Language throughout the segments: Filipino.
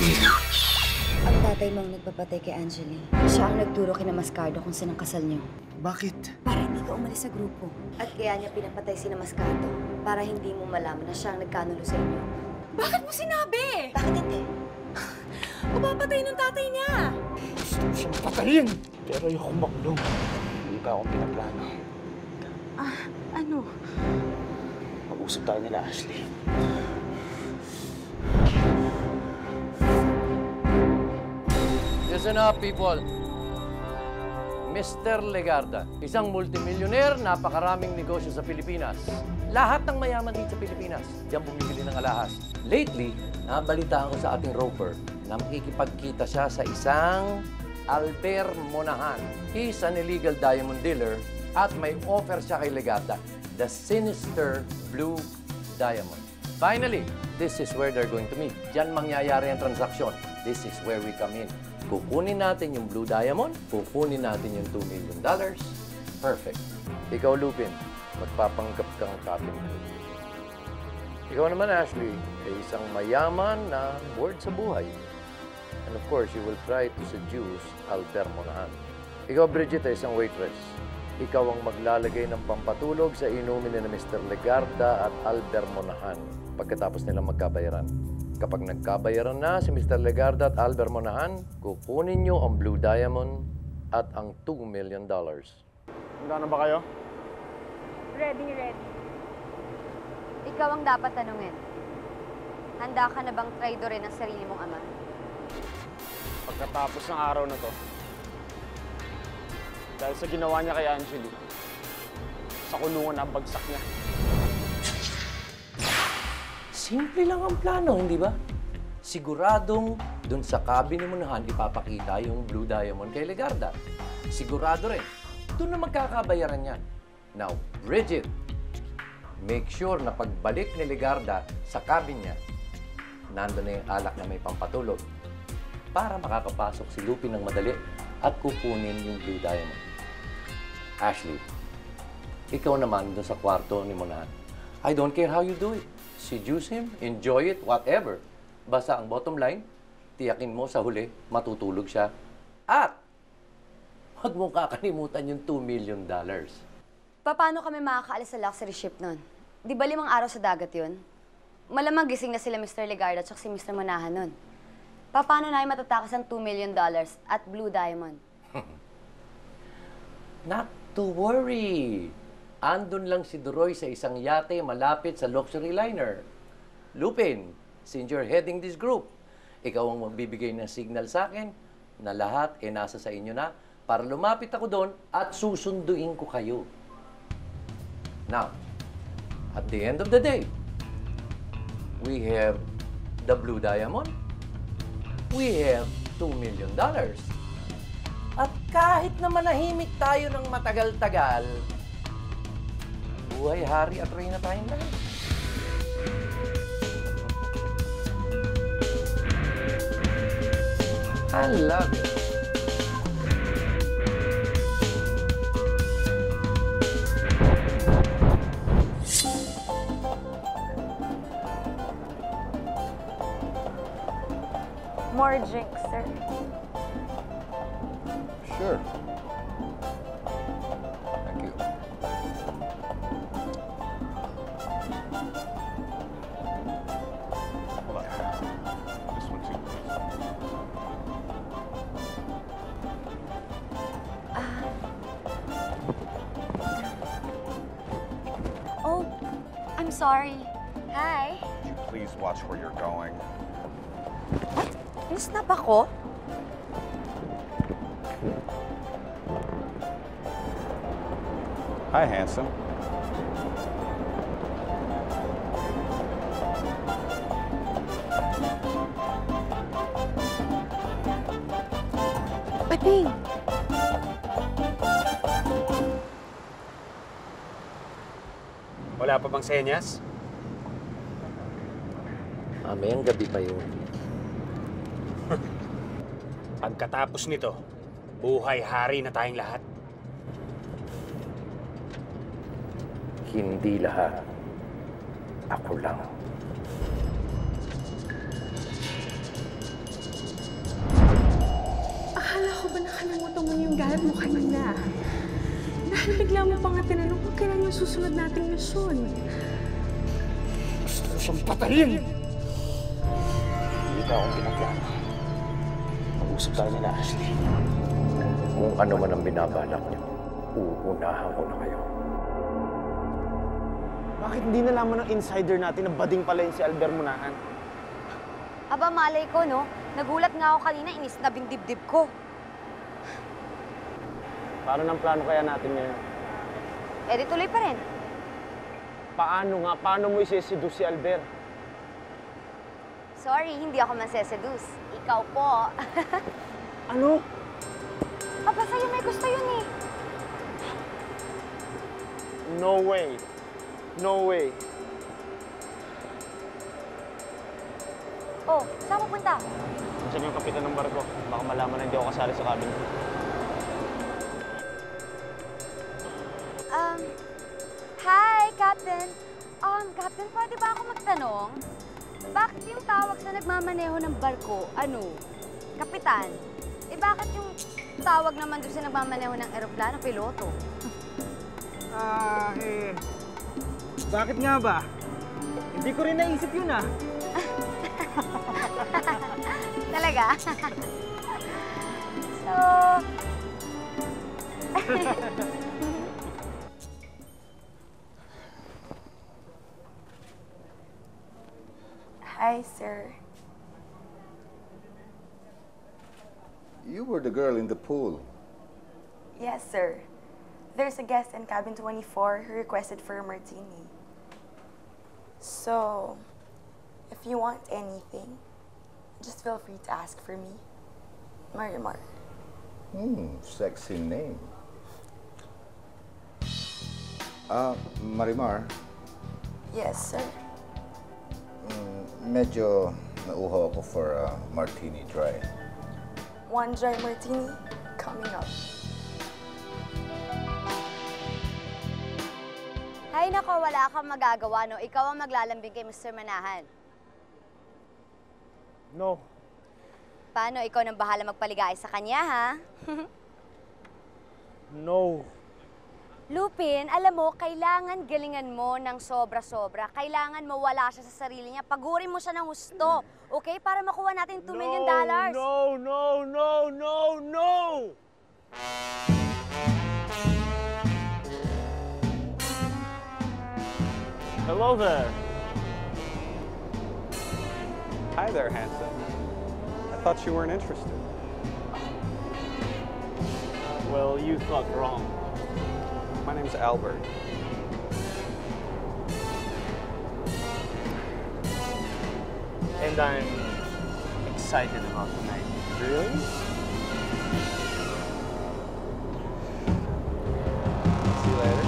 Ang tatay mo ang nagpapatay kay Angeli. Siya ang nagturo kina Mascardo kung saan ang kasal niyo. Bakit? Para hindi ka umalis sa grupo. At kaya niya pinapatay si Mascardo para hindi mo malaman na siya ang nagkanulo sa inyo. Bakit mo sinabi? Bakit hindi? Papapatay ng tatay niya. Gusto ko siyang patayin. Pero ayoko makulong. Hindi ka akong pinaplano. Ano? Mag-usap tayo nila, Ashley. Listen up, people. Mr. Legarda, isang multimilyoner, napakaraming negosyo sa Pilipinas. Lahat ng mayaman dito sa Pilipinas, diyan bumibili ng alahas. Lately, nabalitaan ko sa ating roper na makikipagkita siya sa isang Albert Monahan. He's an illegal diamond dealer at may offer siya kay Legarda, the sinister blue diamond. Finally, this is where they're going to meet. Diyan mangyayari ang transaksyon. This is where we come in. Kukunin natin yung blue diamond, kukunin natin yung $2 million. Perfect. Ikaw, Lupin, magpapanggap kang Captain Blue. Ikaw naman, Ashley, ay isang mayaman na bored sa buhay. And of course, you will try to seduce Albert Monahan. Ikaw, Bridget, ay isang waitress. Ikaw ang maglalagay ng pampatulog sa inumin ni Mr. Legarda at Albert Monahan pagkatapos nilang magkabayaran. Kapag nagkabayaran na si Mr. Legarda at Albert Monahan, kukunin niyo ang Blue Diamond at ang $2 million. Handa na ba kayo? Ready. Ikaw ang dapat tanungin. Handa ka na bang traidorin ang sarili mong ama? Pagkatapos ng araw na to, dahil sa ginawa niya kay Angeli, sa kulungan na bagsak niya. Simple lang ang plano, hindi ba? Siguradong dun sa cabin ni Monahan ipapakita yung Blue Diamond kay Legarda. Sigurado rin, dun na magkakabayaran yan. Now, Bridget, make sure na pagbalik ni Legarda sa cabin niya, nandun na yung alak na may pampatulog para makakapasok si Lupin ng madali at kukunin yung Blue Diamond. Ashley, ikaw naman dun sa kwarto ni Monahan. I don't care how you do it. Seduce him, enjoy it, whatever. Basta ang bottom line, tiyakin mo sa huli, matutulog siya. At huwag mo kakalimutan yung $2 million. Paano kami makakaalis sa luxury ship nun? Di ba 5 araw sa dagat yun? Malamang gising na sila Mr. Legarda at si Mr. Monahan nun. Paano na ay matatakas ang $2 million at Blue Diamond? Not to worry. Andun lang si Duroy sa isang yate malapit sa luxury liner. Lupin, since you're heading this group, ikaw ang magbibigay ng signal sa akin na lahat nasa sa inyo na para lumapit ako doon at susunduin ko kayo. Now, at the end of the day, we have the Blue Diamond, we have $2 million. At kahit na manahimik tayo ng matagal-tagal, buhay, hari at reyna tayong lahat. I love it. More drinks, sir. Sure. Thank you. Oh, I'm sorry. Hi. Could you please watch where you're going? What? Nasnap ako? Hi, handsome. Peping! Wala pa bang senyas? Mamayang gabi pa yun. Pagkatapos nito, buhay hari na tayong lahat. Hindi lahat. Ako lang. galit mo kanina. Dahil bigla mo pa nga tinanong kung kailan yung susunod nating misyon. Gusto ko siyang patayin! Hindi ka akong pinaplano. Mag-usap tayo nila, Ashley. Kung ano man ang binabalak niyo, uunahan ko na kayo. Bakit hindi nalaman ng insider natin na bading pala yun si Albert Munahan? Aba, malay ko, no? Nagulat nga ako kanina, inis na dibdib ko. Paano ng plano kaya natin ngayon? Eh, di tuloy pa rin. Paano nga? Paano mo isi-seduce si Albert? Sorry, hindi ako manseseduce. Ikaw po. Ano? Aba, sa'yo may gusto yun eh. No way. No way. Oh, saan pupunta? Diyan yung kapitan ng barko. Baka malaman na hindi ako kasali sa cabin crew. Hi, Captain. Captain, pwede ba ako magtanong? Bakit yung tawag sa nagmamaneho ng barko, kapitan? Eh, bakit yung tawag naman doon sa nagmamaneho ng eroplano, piloto? Bakit nga ba? Hindi ko rin naisip yun ah. Talaga? So... Hi, sir. You were the girl in the pool. Yes, sir. There's a guest in cabin 24 who requested for a martini. So, if you want anything, just feel free to ask for me. Marimar. Sexy name. Marimar, Yes, sir. medyo nauhaw ako for a martini dry. One dry martini coming up. Hay nako, wala kang magagawa, no? Ikaw ang maglalambing kay Mr. Manahan. No. Paano? Ikaw nang bahala magpaligay sa kanya, ha? No. Lupin, alam mo, kailangan galingan mo ng sobra-sobra. Kailangan mawala siya sa sarili niya. Pagurin mo siya ng husto, okay? Para makuha natin $2 million. No, no, no, no, no! Hello there. Hi there, handsome. I thought you weren't interested. Well, you thought wrong. My name's Albert. And I'm excited about tonight. Really? See you later.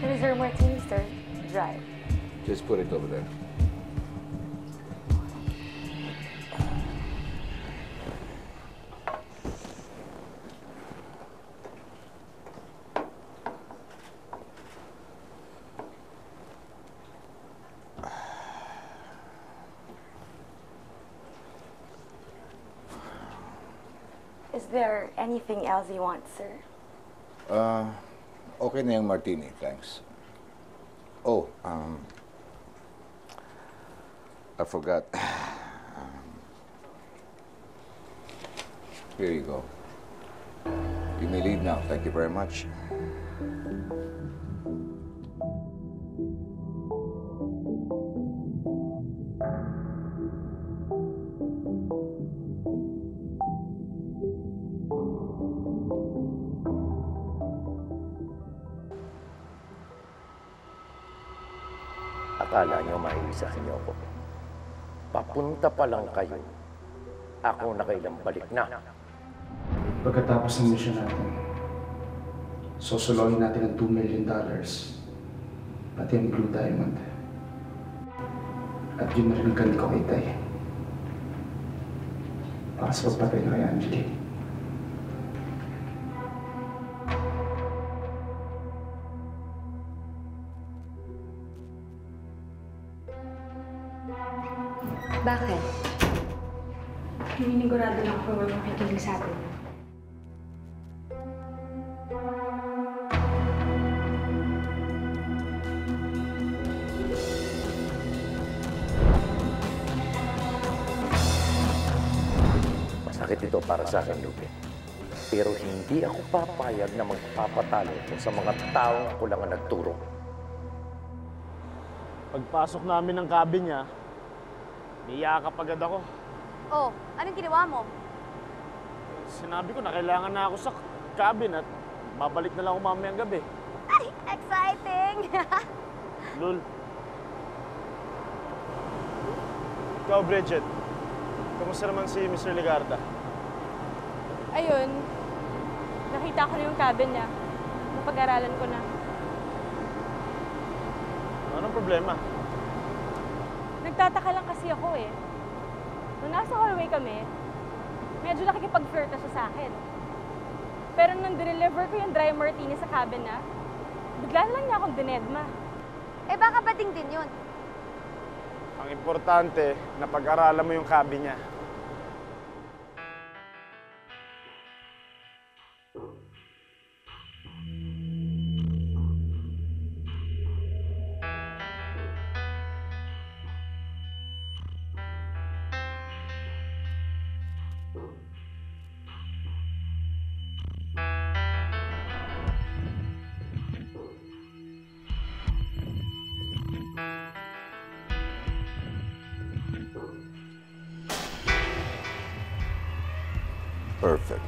Here's your martini, sir. Dry. Just put it over there. Is there anything else you want, sir? Okay na yung martini, thanks. Oh, I forgot. Here you go. You may leave now. Thank you very much. Akala nyo maiisahan niyo ako. Papunta pa lang kayo. Ako na kailang balik na. Pagkatapos ng mission natin, Sosolongin natin ng $2 million. Pati ang Blue Diamond. At yun na rin ang galing ko kay Tay. Para sa pagpatay na kay Angeli. Bakit? Naninigurado lang ako wala makikinig sa atin. Masakit ito para sa akin, Lupe. Pero hindi ako papayag na magpapatalo ko sa mga taong ako lang ang nagturo. Pagpasok namin ng cabin niya, niyakap agad ako. Oh, anong ginawa mo? Sinabi ko na kailangan na ako sa cabin at babalik na lang ako mamayang gabi. Ay, exciting! Lul. Ikaw, Bridget. Kamusta naman si Mr. Ligarda? Ayun, nakita ko na yung cabin niya. Napag-aralan ko na. Anong problema? Nagtataka lang kasi ako eh. Nung nasa hallway kami, medyo nakikipag-flirt na siya sa akin. Pero nung deliver ko yung dry martini sa cabin na, bigla na lang niya akong dinedma. Eh baka bading din yun. Ang importante, napag-aralan mo yung cabin niya. Perfect.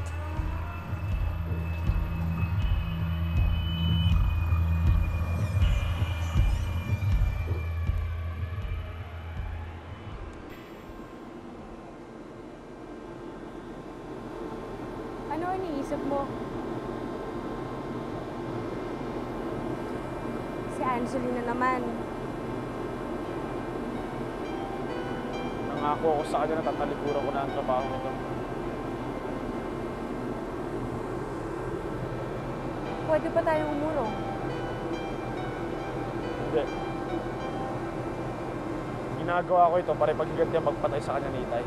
Ano ang iniisip mo? Si Angelina naman. Nangako ako sa kanya na tatalikuran ko na ang trabaho nito. Pwede pa tayong umurong. Hindi. Ginagawa ko ito para ipaghiganti ang magpatay sa kanya ni Itay.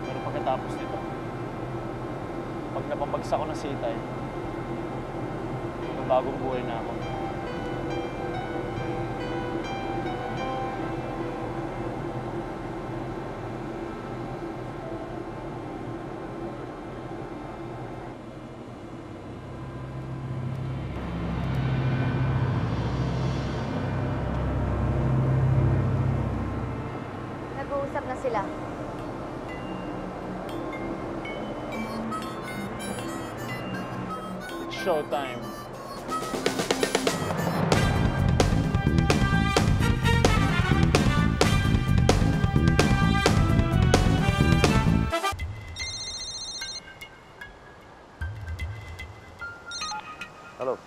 Pero pagkatapos nito, pag napamagsak ko na si Itay, bagong buhay na ako. Nag-uusap na sila. It's showtime. Hello.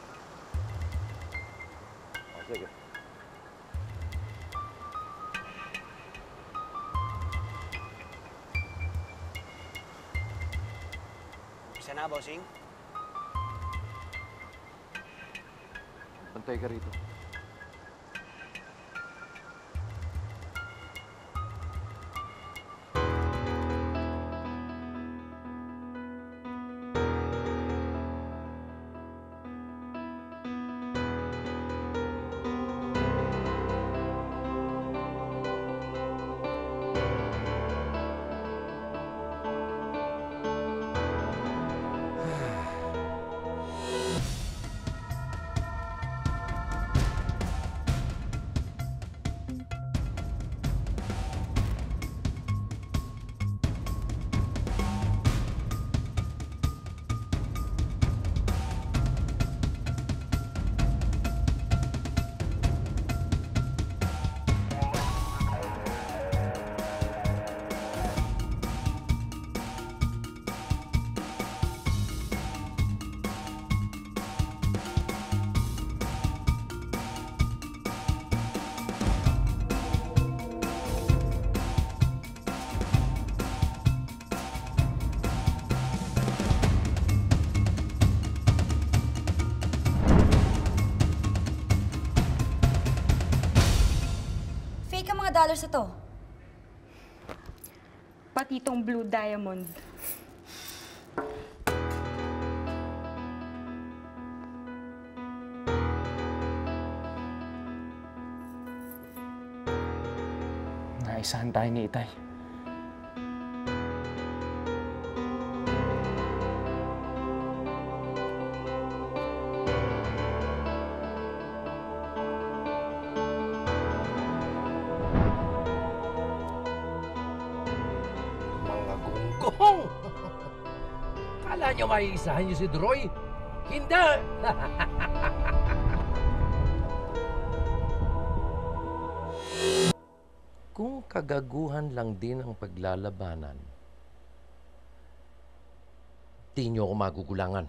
Sige. Isa na, bossing? Bantay ka rito. na to? Pati itong Blue Diamond. Naisahan tayo ni Itay. Mga gunggong! Kala nyo maiisahan nyo si Droy? Hindi! Kung kagaguhan lang din ang paglalabanan, di nyo ako magugulangan.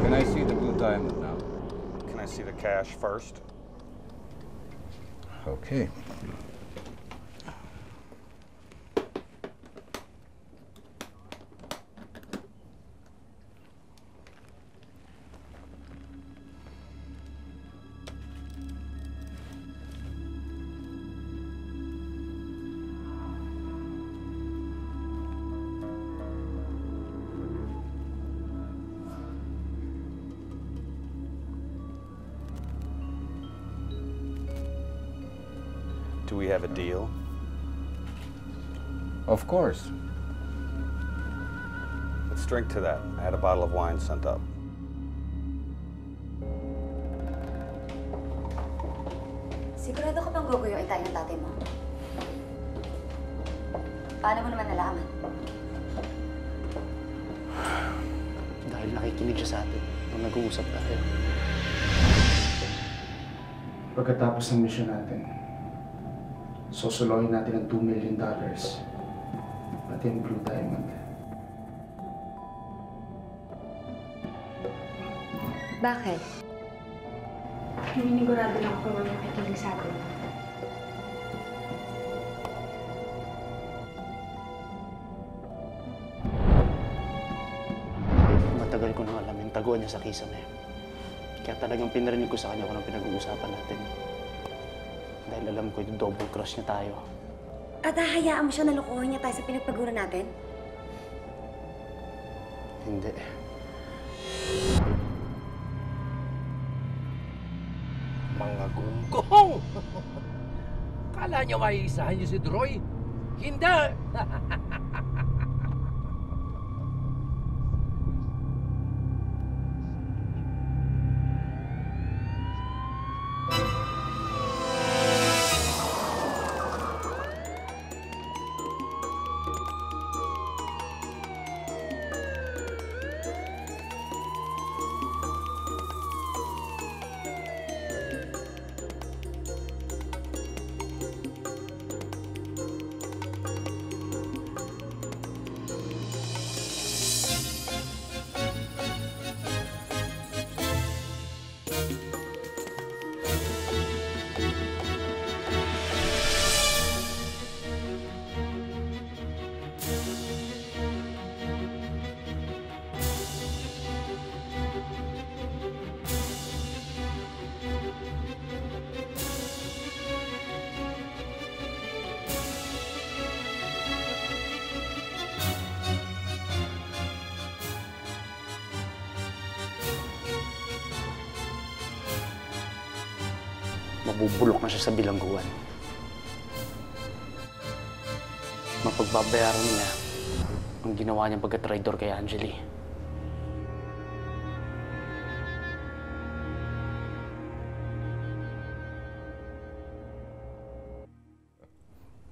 Can I see the blue diamond now? Can I see the cash first? Okay. Do we have a deal? Of course. Let's drink to that. I had a bottle of wine sent up. Sigurado ka bang guguyo yung Itay ng tatay mo? Paano mo naman nalaman? Dahil nakikinig siya sa atin nung nag-uusap tayo. Pagkatapos ng mission natin, susuluhin natin ang $2 million. Pati ang Blue Diamond. Bakit? Naninigurado lang ako kung nakikinig sa atin. Matagal ko nang alam yung taguan niya sa kisame. Kaya talagang pinarinig ko sa kanya kung anong pinag-uusapan natin. Dahil alam ko yung double cross niya tayo. At hahayaan mo siya na lokohin niya tayo sa pinagpagura natin? Hindi. Mga gunggong! Kala nyo maiisahan nyo si Droy? Hindi! Mabubulok na siya sa bilangguan. Mapagbabayaran niya ang ginawa niyang pagka-traitor kay Angeli.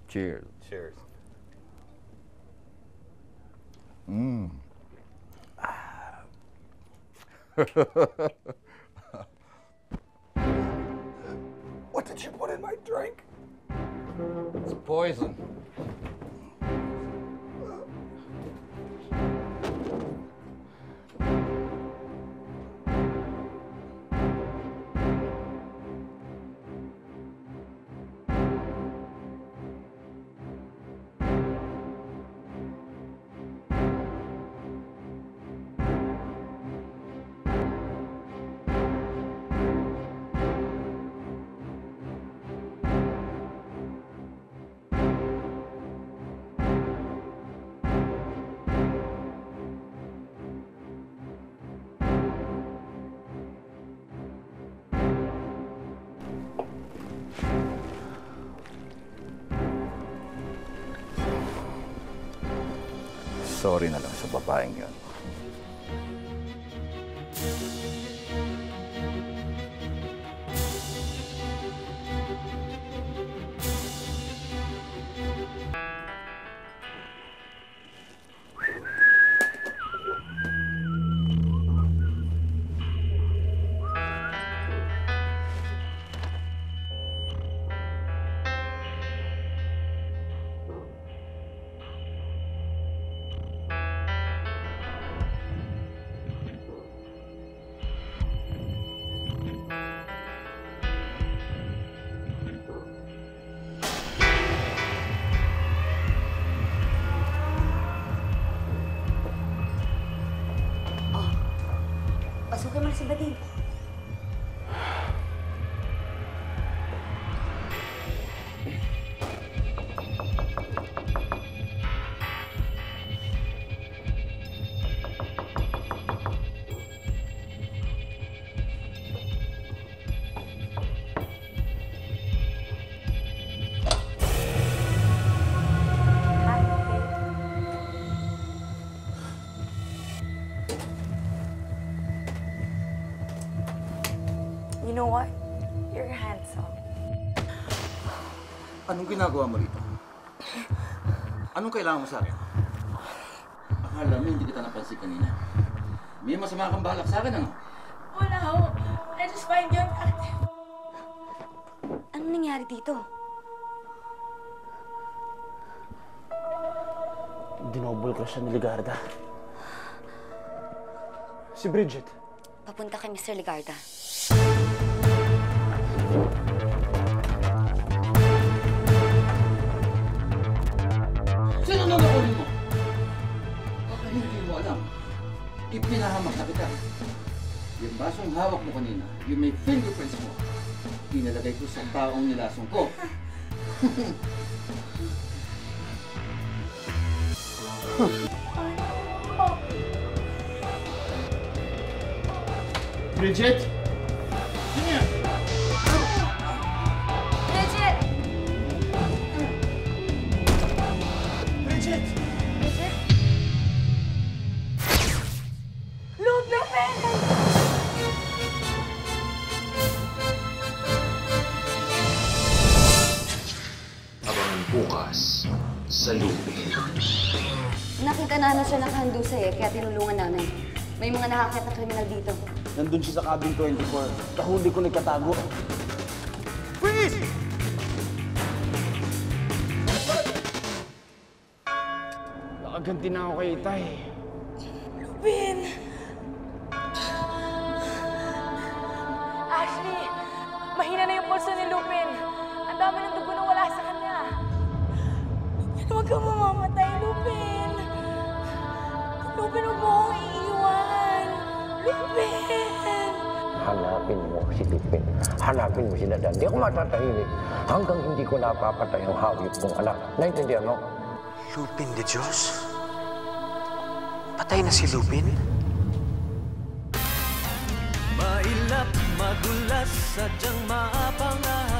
Cheers. Cheers. What did you put in my drink? It's poison. Sorry na lang sa babaeng yun. Pasukin mo na si Bading. You know what? You're handsome. Anong ginagawa mo rito? Anong kailangan mo sa akin? Akala mo hindi kita napansin kanina. May masama kang balak sa akin, ano? Wala ho. I just find you attractive. Anong nangyari dito? Dinouble crush siya ni Ligarda. Si Bridget. Papunta kay Mr. Ligarda. Sino nang nakunin mo? Baka hindi mo alam. Ipinahamak na kita. Yung basong hawak mo kanina, yung may fingerprints mo, inalagay ko sa taong nilasong ko. Bridget! Bridget! Bridget! Bridget? Abangan bukas sa Lupin. Nakita namin siya nakahandusa kaya tinulungan namin. May mga nakakita na kriminal dito. Nandun siya sa cabin 24. Kahuli ko nagkatago. Freeze! Nakaganti na ako kay Itay. Lupin! Ashley! Mahina na yung pulso ni Lupin. Ang dami ng dugo na wala sa kanya. Lupin, huwag kang mamamatay, Lupin! Lupin, huwag mo akong iiwan! Lupin! Hanapin mo si Lupin. Hanapin mo si Dadan. Hindi ako matatahimik hanggang hindi ko napapatay ang hayop kong anak. Naintindihan mo? Lupin de Diyos? Patay na si Lupin? Mailap, madulas, sadyang